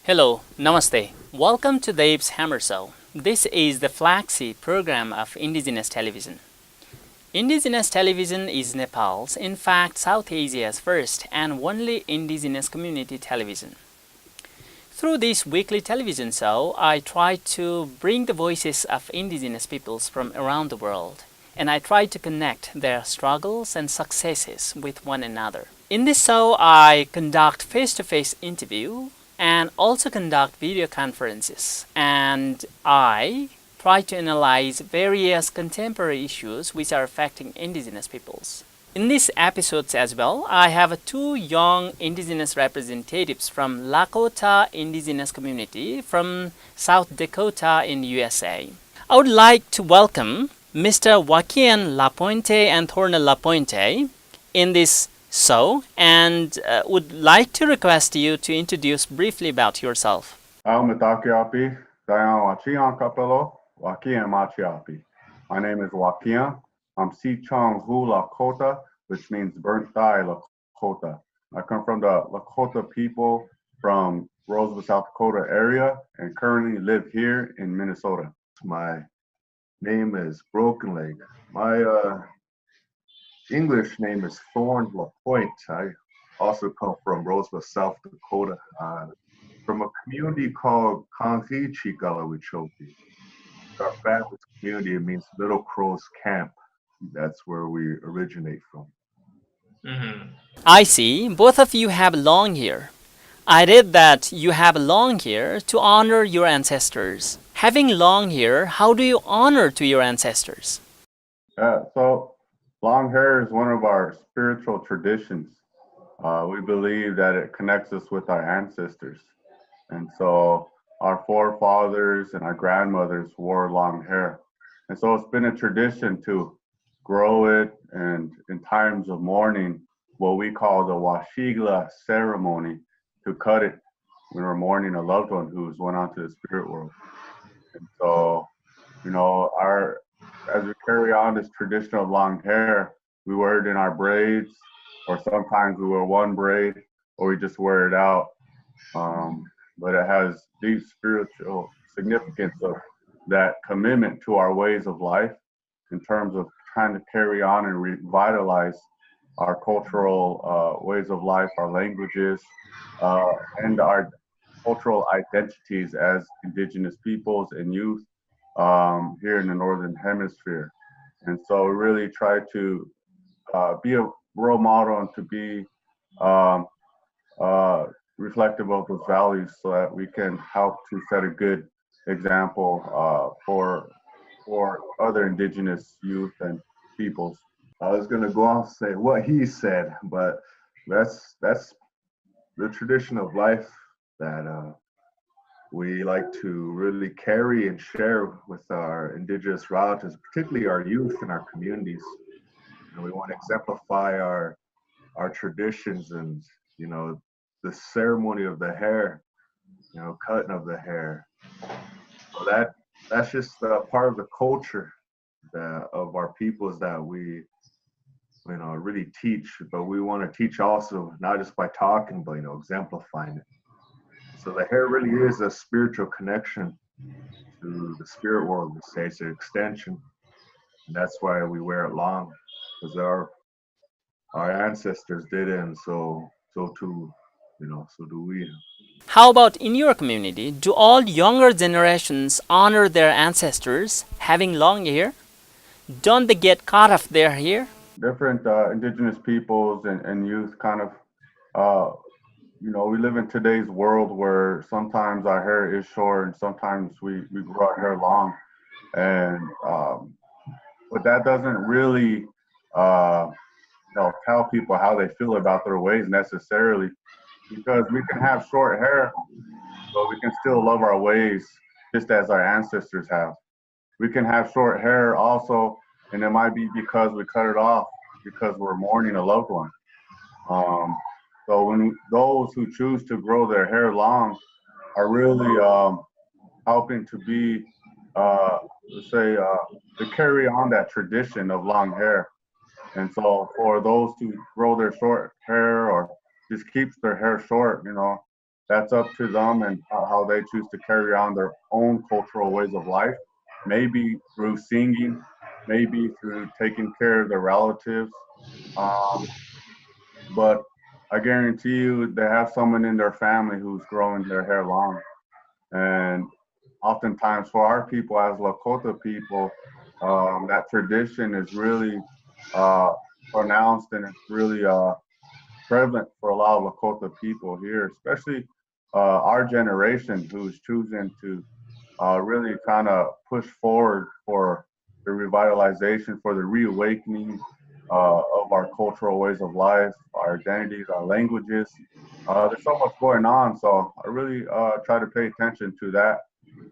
Hello, Namaste. Welcome to Dave's Hammer Show. This is the flagship program of Indigenous television. Indigenous television is Nepal's, in fact, South Asia's first and only indigenous community television. Through this weekly television show, I try to bring the voices of indigenous peoples from around the world, and I try to connect their struggles and successes with one another. In this show, I conduct face-to-face interview and also conduct video conferences, and I try to analyze various contemporary issues which are affecting indigenous peoples. In these episodes as well, I have two young indigenous representatives from Lakota indigenous community from South Dakota in USA. I would like to welcome Mr. Wakíŋyaŋ LaPointe and Thorne LaPointe in this show, and would like to request you to introduce briefly about yourself. My name is Wakíŋyaŋ. I'm Sichong Hu Lakota, which means burnt thigh Lakota. I come from the Lakota people from Roseville, South Dakota area, and currently live here in Minnesota. My name is Broken Leg. My English name is Thorne LaPointe. I also come from Roseville, South Dakota, from a community called Wakíŋyaŋ. Our family's community, it means Little Crow's Camp. That's where we originate from. I see. Both of you have long hair. I read that you have long hair to honor your ancestors. Having long hair, how do you honor to your ancestors? So long hair is one of our spiritual traditions. We believe that it connects us with our ancestors. And so our forefathers and our grandmothers wore long hair. And so it's been a tradition to grow it, and in times of mourning, what we call the Washigla ceremony, to cut it when we're mourning a loved one who's went on to the spirit world. And so, as we carry on this tradition of long hair, we wear it in our braids, or sometimes we wear one braid, or we just wear it out. But it has deep spiritual significance of that commitment to our ways of life in terms of trying to carry on and revitalize our cultural ways of life, our languages, and our cultural identities as indigenous peoples and youth here in the Northern Hemisphere. And so we really try to be a role model and to be reflective of those values so that we can help to set a good example for other indigenous youth and peoples. I was gonna go off and say what he said, but that's the tradition of life that we like to really carry and share with our indigenous relatives, particularly our youth and our communities. And we want to exemplify our traditions and the ceremony of the hair, cutting of the hair. So that's just part of the culture of our peoples that we really teach, but we want to teach also not just by talking, but exemplifying it. So the hair really is a spiritual connection to the spirit world. We say it's an extension, and that's why we wear it long, because our ancestors did it, and so too, so do we. How about in your community? Do all younger generations honor their ancestors having long hair? Don't they get cut off their hair? Different indigenous peoples and youth kind of, we live in today's world where sometimes our hair is short and sometimes we grow our hair long. And, but that doesn't really, tell people how they feel about their ways necessarily, because we can have short hair, but we can still love our ways just as our ancestors have. We can have short hair also, and it might be because we cut it off because we're mourning a loved one. So when those who choose to grow their hair long are really helping to be, to carry on that tradition of long hair. And so for those who grow their short hair or just keeps their hair short, that's up to them and how they choose to carry on their own cultural ways of life. Maybe through singing, maybe through taking care of their relatives. Um, but I guarantee you, they have someone in their family who's growing their hair long. And oftentimes, for our people as Lakota people, that tradition is really uh, pronounced and it's really prevalent for a lot of Lakota people here, especially our generation who's choosing to really kind of push forward for the revitalization, for the reawakening of our cultural ways of life, our identities, our languages. There's so much going on, so I really try to pay attention to that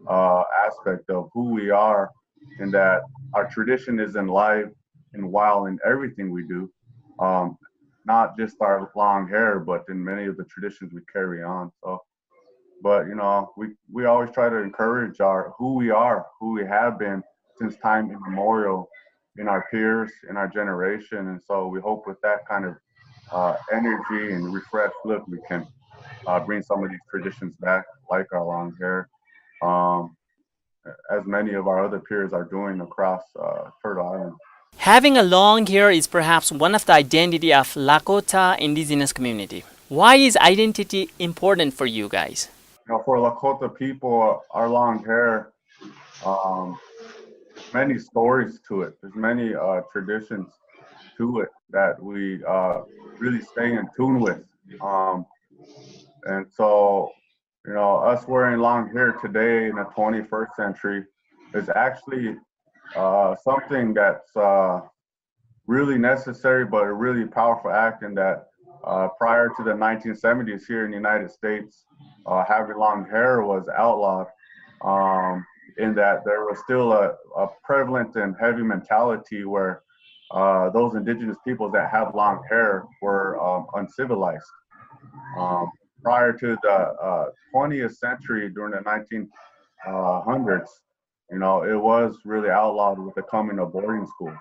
aspect of who we are, and that our tradition is in life and while in everything we do, um, not just our long hair, but in many of the traditions we carry on. So, but we always try to encourage our who we are, who we have been since time immemorial, in our peers, in our generation, and so we hope with that kind of energy and refreshed look, we can bring some of these traditions back, like our long hair, um, as many of our other peers are doing across Turtle Island. Having a long hair is perhaps one of the identity of Lakota indigenous community. Why is identity important for you guys? For Lakota people, our long hair, um, many stories to it. There's many traditions to it that we really stay in tune with. Um, and so, us wearing long hair today in the 21st century is actually something that's really necessary, but a really powerful act in that prior to the 1970s here in the United States, having long hair was outlawed, in that there was still a prevalent and heavy mentality where those indigenous peoples that have long hair were uncivilized. Um, Prior to the 20th century, during the 1900s, it was really outlawed with the coming of boarding schools.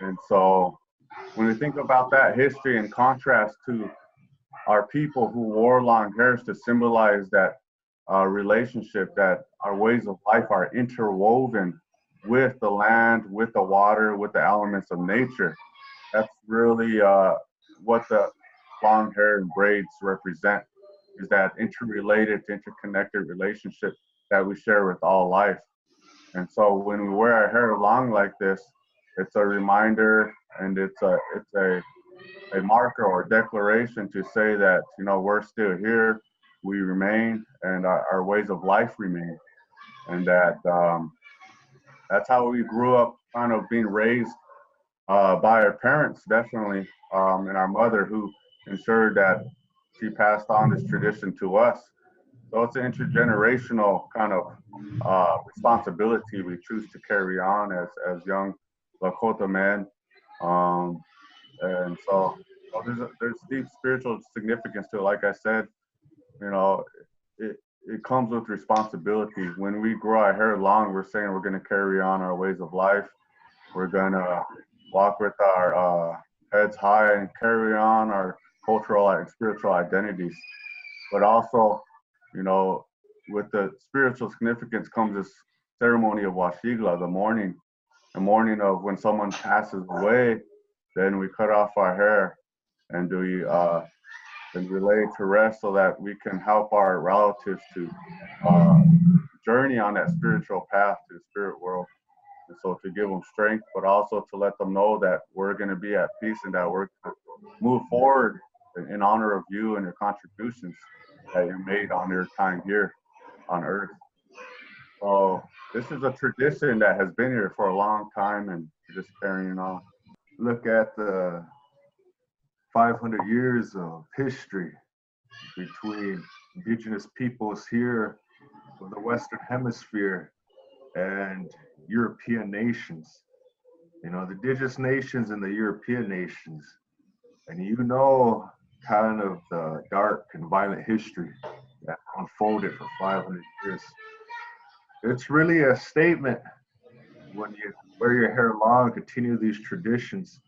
And so when we think about that history in contrast to our people who wore long hairs to symbolize that relationship, that our ways of life are interwoven with the land, with the water, with the elements of nature, that's really what the long hair and braids represent, is that interrelated, interconnected relationship that we share with all life. And so when we wear our hair long like this, it's a reminder, and it's a marker or declaration to say that we're still here, we remain, and our ways of life remain, and that that's how we grew up, kind of being raised by our parents, definitely, and our mother, who ensured that she passed on this tradition to us. So it's an intergenerational kind of responsibility we choose to carry on as young Lakota men. Um, and so there's deep spiritual significance to it. Like I said, you know, it, it comes with responsibility. When we grow our hair long, we're saying we're going to carry on our ways of life. We're going to walk with our heads high and carry on our cultural and spiritual identities. But also, you know, with the spiritual significance comes this ceremony of Washigla, the morning of when someone passes away. Then we cut off our hair and we lay to rest so that we can help our relatives to uh, journey on that spiritual path to the spirit world. And so to give them strength, but also to let them know that we're going to be at peace and that we're going to move forward in honor of you and your contributions that you made on your time here on earth. So this is a tradition that has been here for a long time and just carrying on. Look at the 500 years of history between indigenous peoples here from the Western Hemisphere and European nations. You know, the indigenous nations and the European nations. And kind of the dark and violent history that unfolded for 500 years. It's really a statement when you wear your hair long, continue these traditions,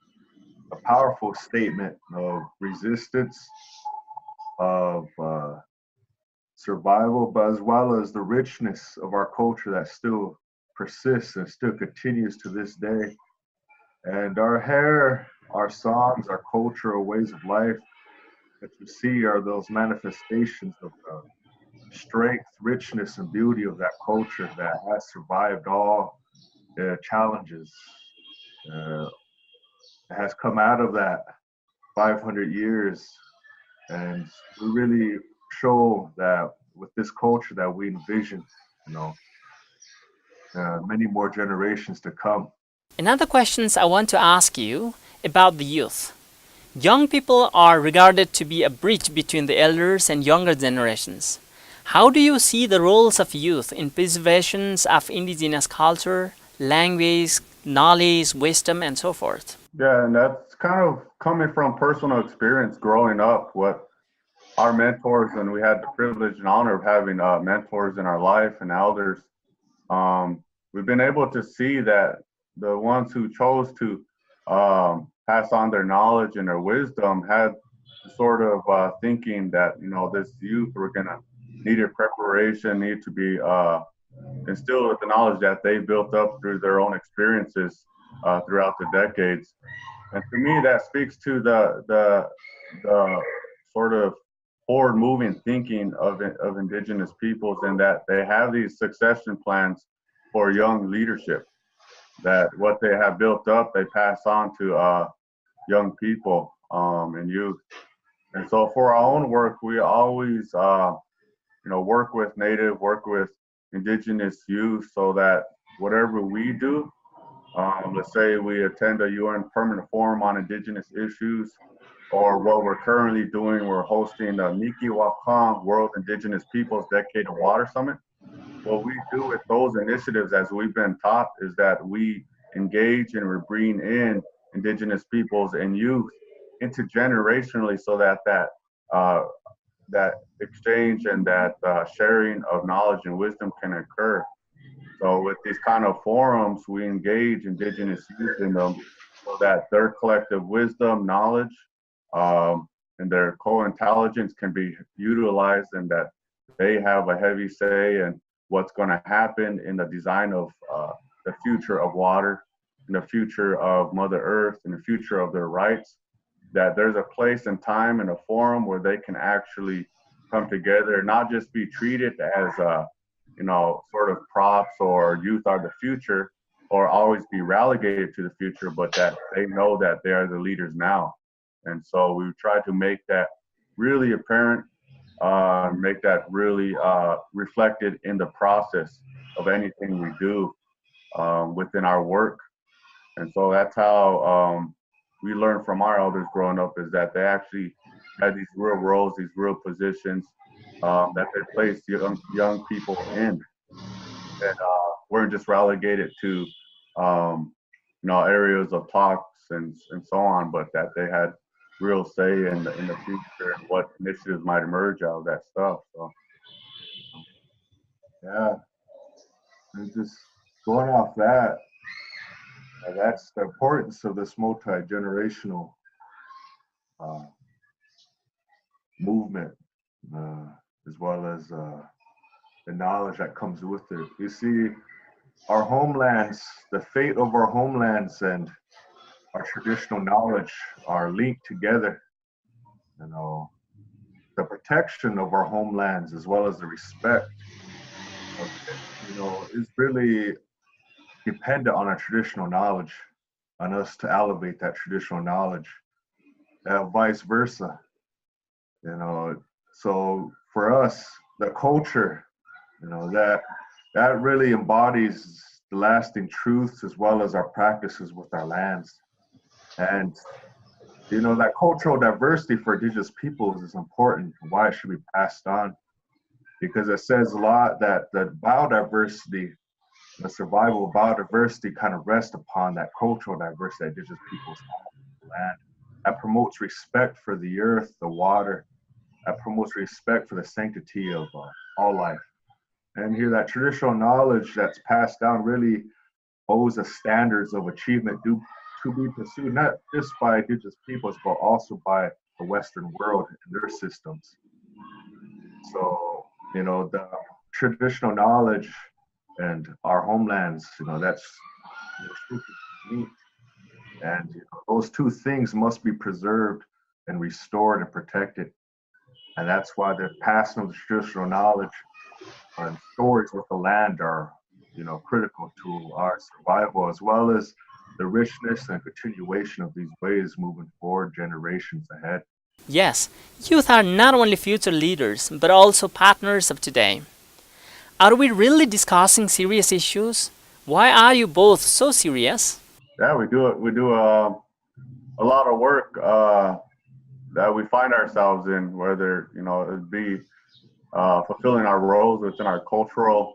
a powerful statement of resistance, of survival, but as well as the richness of our culture that still persists and still continues to this day. And our hair, our songs, our culture, our ways of life that you see are those manifestations of strength, richness, and beauty of that culture that has survived all challenges. Uh, has come out of that 500 years, and we really show that with this culture that we envision, you know, many more generations to come. Another questions I want to ask you about the youth. Young people are regarded to be a bridge between the elders and younger generations. How do you see the roles of youth in preservation of indigenous culture, language, knowledge, wisdom, and so forth? Yeah, and that's kind of coming from personal experience growing up. What our mentors, and we had the privilege and honor of having mentors in our life and elders. We've been able to see that the ones who chose to pass on their knowledge and their wisdom had sort of thinking that, you know, this youth were gonna need a preparation, need to be instilled with the knowledge that they built up through their own experiences throughout the decades. And to me, that speaks to the sort of forward-moving thinking of indigenous peoples, and that they have these succession plans for young leadership. That what they have built up, they pass on to young people and youth. And so, for our own work, we always, work with Native, work with indigenous youth, so that whatever we do, let's say we attend a UN Permanent Forum on Indigenous issues, or what we're currently doing, we're hosting the Wakíŋyaŋ World Indigenous Peoples Decade of Water Summit. What we do with those initiatives, as we've been taught, is that we engage and we bring in indigenous peoples and youth intergenerationally, so that that exchange and that sharing of knowledge and wisdom can occur. So with these kind of forums, we engage indigenous youth in them, so that their collective wisdom, knowledge, and their co-intelligence can be utilized, and that they have a heavy say in what's going to happen in the design of the future of water, in the future of Mother Earth, in the future of their rights. That there's a place and time and a forum where they can actually come together, not just be treated as sort of props or youth are the future, or always be relegated to the future, but that they know that they are the leaders now. And so we try to make that really apparent, make that really reflected in the process of anything we do within our work. And so that's how we learned from our elders growing up, is that they actually had these real roles, these real positions that they placed young people in, that weren't just relegated to areas of talks and so on, but that they had real say in the future and what initiatives might emerge out of that stuff. So Yeah, and just going off that, that's the importance of this multi-generational movement, as well as the knowledge that comes with it. You see, our homelands, the fate of our homelands and our traditional knowledge are linked together. You know, the protection of our homelands, as well as the respect of it, is really dependent on our traditional knowledge, on us to elevate that traditional knowledge, vice versa. So for us, the culture, that really embodies the lasting truths, as well as our practices with our lands. And that cultural diversity for indigenous peoples is important, and why it should be passed on, because it says a lot that the biodiversity, the survival of biodiversity, kind of rests upon that cultural diversity that indigenous peoples have on the land. That promotes respect for the earth, the water. That promotes respect for the sanctity of all life. And here, that traditional knowledge that's passed down really holds the standards of achievement to be pursued, not just by indigenous peoples, but also by the Western world and their systems. So the traditional knowledge and our homelands, that's super neat. And those two things must be preserved and restored and protected. And that's why the passing of the traditional knowledge and stories with the land are, critical to our survival, as well as the richness and continuation of these ways moving forward generations ahead. Yes, youth are not only future leaders, but also partners of today. Are we really discussing serious issues? Why are you both so serious? Yeah, we do it. We do a lot of work that we find ourselves in, whether it be fulfilling our roles within our cultural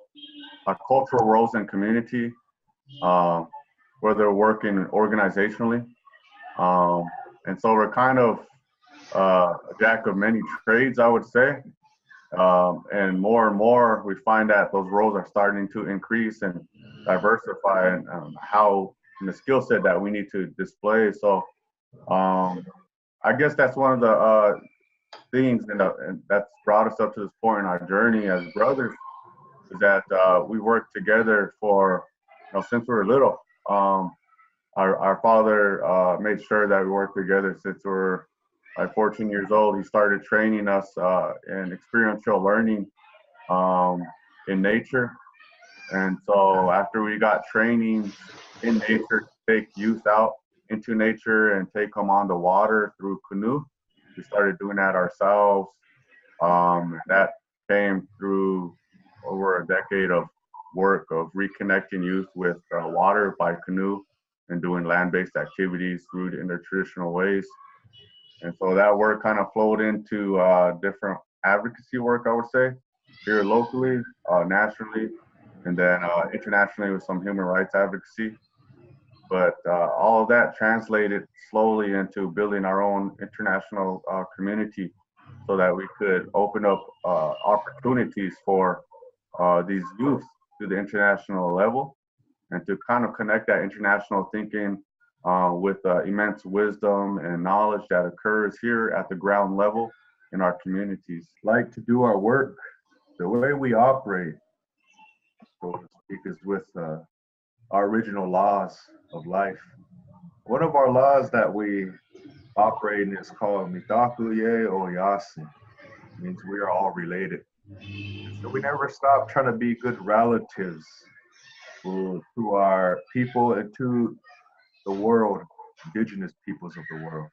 roles in community, uh, whether working organizationally, um, and so we're kind of a jack of many trades, I would say. And more, we find that those roles are starting to increase and diversify, and how and the skill set that we need to display. So um, I guess that's one of the things, and that's brought us up to this point in our journey as brothers, is that we work together for since we were little. Our father made sure that we worked together since we were like 14 years old. He started training us in experiential learning um, in nature. And so after we got training in nature to take youth out into nature and take them on the water through canoe, we started doing that ourselves. That came through over a decade of work of reconnecting youth with water by canoe and doing land-based activities rooted in their traditional ways. And so that work kind of flowed into different advocacy work, I would say, here locally, nationally, and then internationally with some human rights advocacy. But all of that translated slowly into building our own international community so that we could open up opportunities for these youth to the international level and to kind of connect that international thinking with immense wisdom and knowledge that occurs here at the ground level in our communities. Like to do our work, the way we operate, so to speak, is with our original laws of life. One of our laws that we operate in is called Mitakuye Oyase, means we are all related. And so we never stop trying to be good relatives to our people and to the world, indigenous peoples of the world.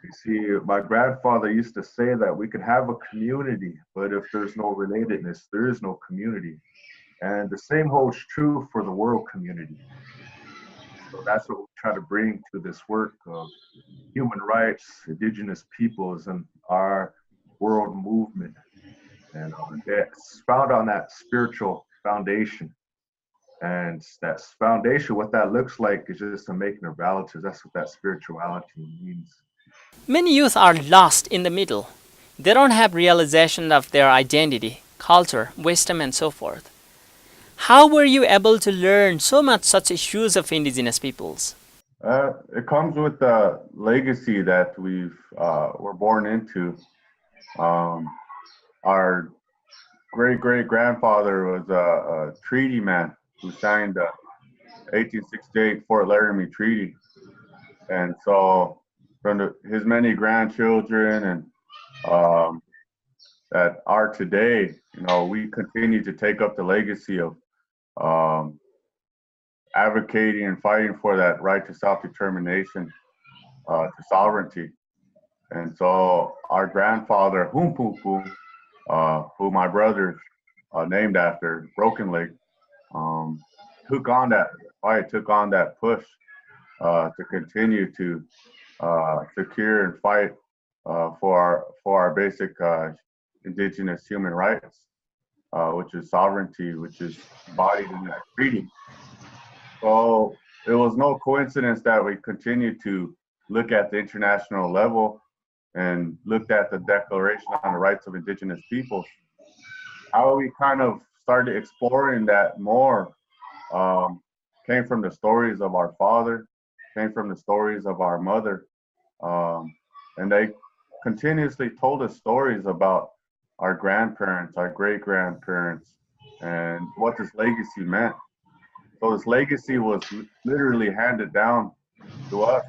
You see, my grandfather used to say that we could have a community, but if there's no relatedness, there is no community. And the same holds true for the world community. So that's what we try to bring to this work of human rights, indigenous peoples, and our world movement. And it's found on that spiritual foundation. And that foundation, what that looks like is just a making of relatives. That's what that spirituality means. Many youth are lost in the middle. They don't have realization of their identity, culture, wisdom, and so forth. How were you able to learn so much such issues of indigenous peoples? It comes with the legacy that we're born into. Um, our great great grandfather was a treaty man who signed the 1868 Fort Laramie Treaty, and so from his many grandchildren and um, that are today, we continue to take up the legacy of um, advocating and fighting for that right to self-determination, to sovereignty. And so our grandfather, Humpupu, who my brother named after, Broken Leg, um, took on that fight, took on that push to continue to secure and fight for our basic indigenous human rights, which is sovereignty, which is embodied in that treaty. So it was no coincidence that we continued to look at the international level and looked at the Declaration on the Rights of Indigenous Peoples. How we kind of started exploring that more um, came from the stories of our father, came from the stories of our mother, and they continuously told us stories about our grandparents, our great-grandparents, and what this legacy meant. So this legacy was literally handed down to us.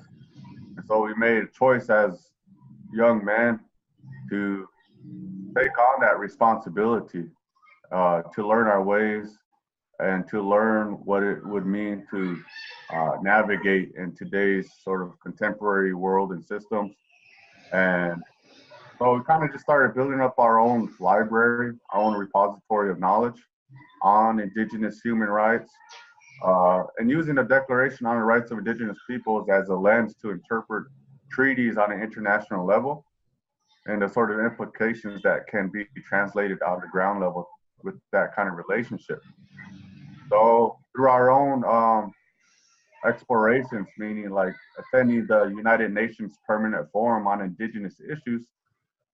And so we made a choice as young men to take on that responsibility, to learn our ways and to learn what it would mean to navigate in today's sort of contemporary world and systems. And so we kind of just started building up our own library, our own repository of knowledge on Indigenous human rights, and using the Declaration on the Rights of Indigenous Peoples as a lens to interpret treaties on an international level and the sort of implications that can be translated on the ground level with that kind of relationship. So through our own explorations, meaning like attending the United Nations Permanent Forum on Indigenous Issues,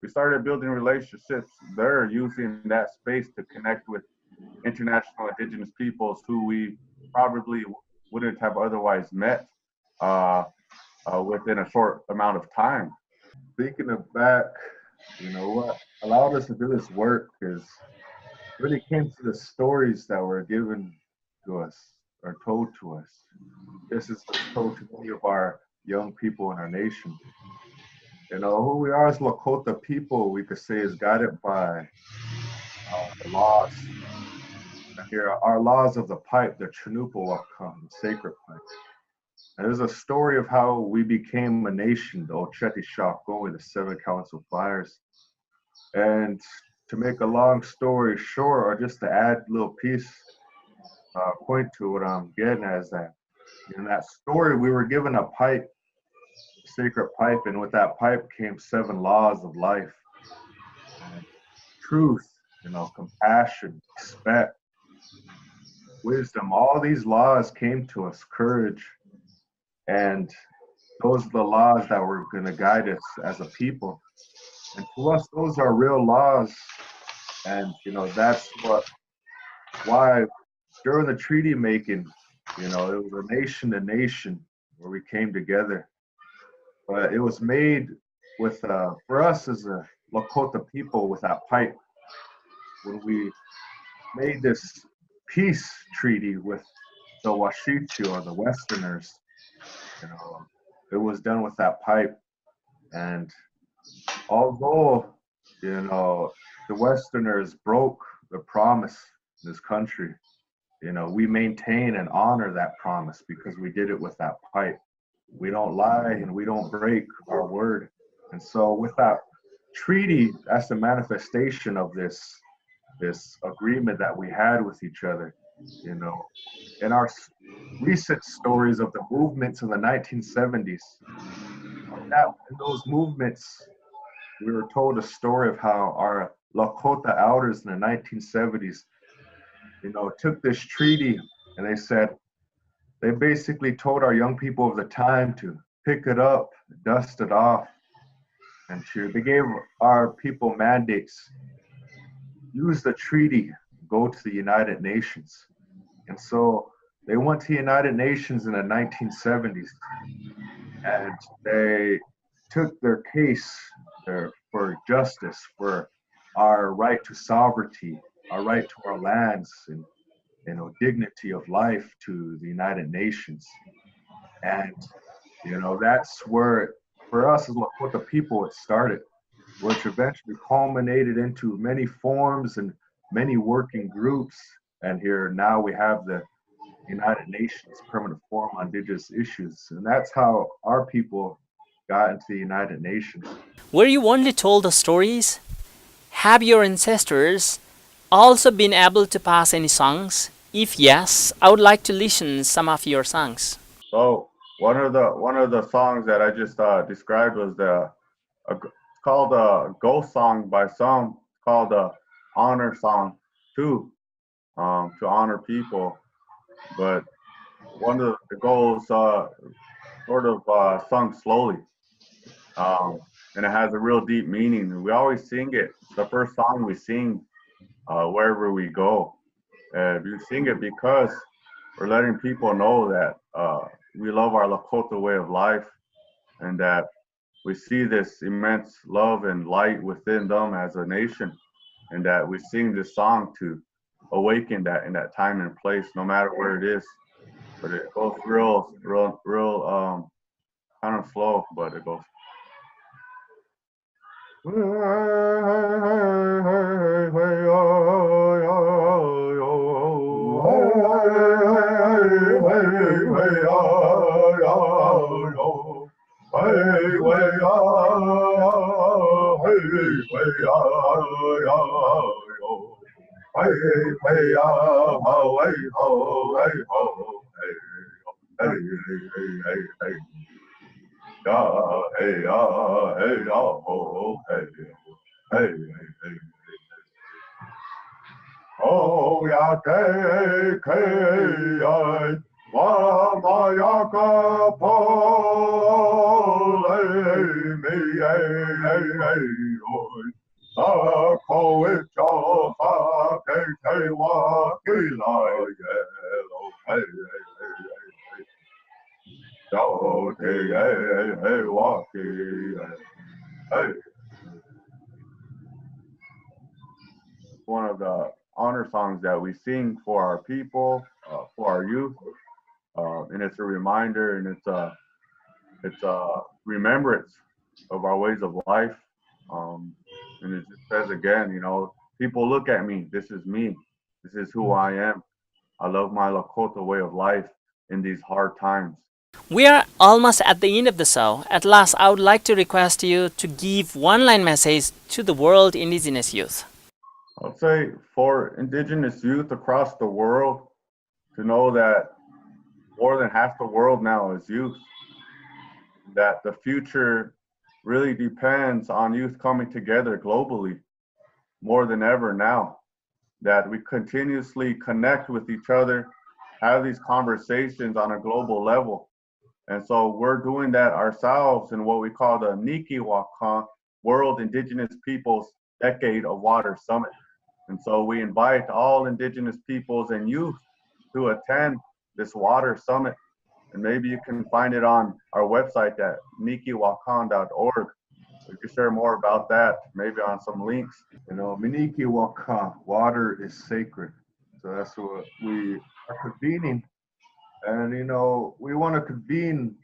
we started building relationships there using that space to connect with international Indigenous peoples who we probably wouldn't have otherwise met within a short amount of time. Thinking of back, what allowed us to do this work is really came to the stories that were given to us or told to us. This is told to many of our young people in our nation. Who we are as Lakota people, we could say, is guided by the laws. And here are our laws of the pipe, the Chanupa Wakíŋyaŋ, the sacred pipe. And there's a story of how we became a nation, the Ocheti Shako, the Seven Council Fires. And to make a long story short, or just to add a little piece, point to what I'm getting at is that in that story, we were given a pipe, sacred pipe, and with that pipe came 7 laws of life. And truth, compassion, respect, wisdom, all these laws came to us, courage. And those are the laws that were going to guide us as a people. And to us, those are real laws. And, that's why during the treaty making, it was a nation to nation where we came together. But it was made with, for us as a Lakota people, with that pipe. When we made this peace treaty with the Washichu, or the Westerners, it was done with that pipe. And although, the Westerners broke the promise in this country, we maintain and honor that promise because we did it with that pipe. We don't lie and we don't break our word. And so with that treaty, that's the manifestation of this agreement that we had with each other. In our recent stories of the movements in the 1970s, in those movements, we were told a story of how our Lakota elders in the 1970s, took this treaty and they basically told our young people of the time to pick it up, dust it off, and they gave our people mandates, use the treaty, go to the United Nations. And so they went to the United Nations in the 1970s, and they took their case for justice, for our right to sovereignty, our right to our lands, and dignity of life to the United Nations. And that's where, for us as Lakota people, it started, which eventually culminated into many forms and many working groups. And here now we have the United Nations Permanent Forum on Indigenous Issues, and that's how our people got into the United Nations. Were you only told the stories? Have your ancestors also been able to pass any songs? If yes, I would like to listen some of your songs. So one of the songs that I just described was called a ghost song by some, called a honor song too, to honor people. But one of the goals sort of sung slowly, and it has a real deep meaning. We always sing it. It's the first song we sing wherever we go. And we sing it because we're letting people know that we love our Lakota way of life, and that we see this immense love and light within them as a nation. and that we sing this song to awaken that in that time and place, no matter where it is. But it goes real, kind of slow, but it goes. Oh, ya ke ai wa ma ya ka po le mi oi sa ko e cha sa ke wa ki lai ye lo so te wa ki hey. One of the honor songs that we sing for our people, for our youth, and it's a reminder and it's a remembrance of our ways of life. And it just says again, you know, people look at me. This is me. This is who I am. I love my Lakota way of life in these hard times. We are almost at the end of the show. At last, I would like to request you to give one-line message to the world Indigenous youth. I'd say for Indigenous youth across the world to know that more than half the world now is youth, that the future really depends on youth coming together globally more than ever now, that we continuously connect with each other, have these conversations on a global level. And so we're doing that ourselves in what we call the Wakíŋyaŋ World Indigenous Peoples Decade of Water Summit. And so we invite all Indigenous peoples and youth to attend this water summit. And maybe you can find it on our website at nikiwakan.org. We can share more about that, maybe on some links. You know, Miniki Waka, water is sacred. So that's what we are convening. And, you know, we want to convene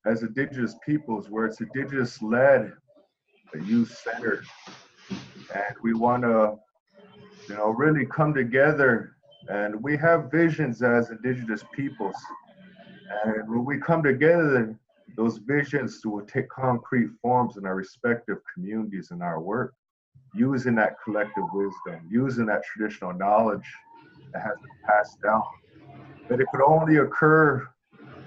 as Indigenous peoples where it's Indigenous led, youth centered. And we want to, you know, really come together. And we have visions as Indigenous peoples. And when we come together, those visions will take concrete forms in our respective communities and our work, using that collective wisdom, using that traditional knowledge that has been passed down. But it could only occur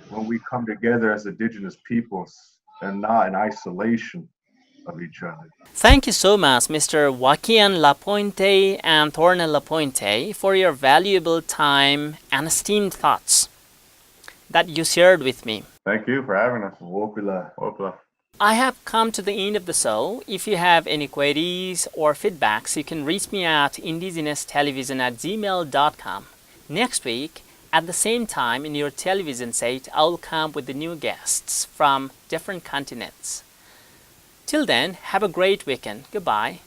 when we come together as Indigenous peoples and not in isolation of each other. Thank you so much, Mr. Wakíŋyaŋ LaPointe and Thorne LaPointe, for your valuable time and esteemed thoughts that you shared with me. Thank you for having us. Wopila. Wopla. I have come to the end of the show. If you have any queries or feedbacks, you can reach me at indigenoustelevision@gmail.com. Next week, at the same time in your television set, I'll come with the new guests from different continents. Till then, have a great weekend. Goodbye.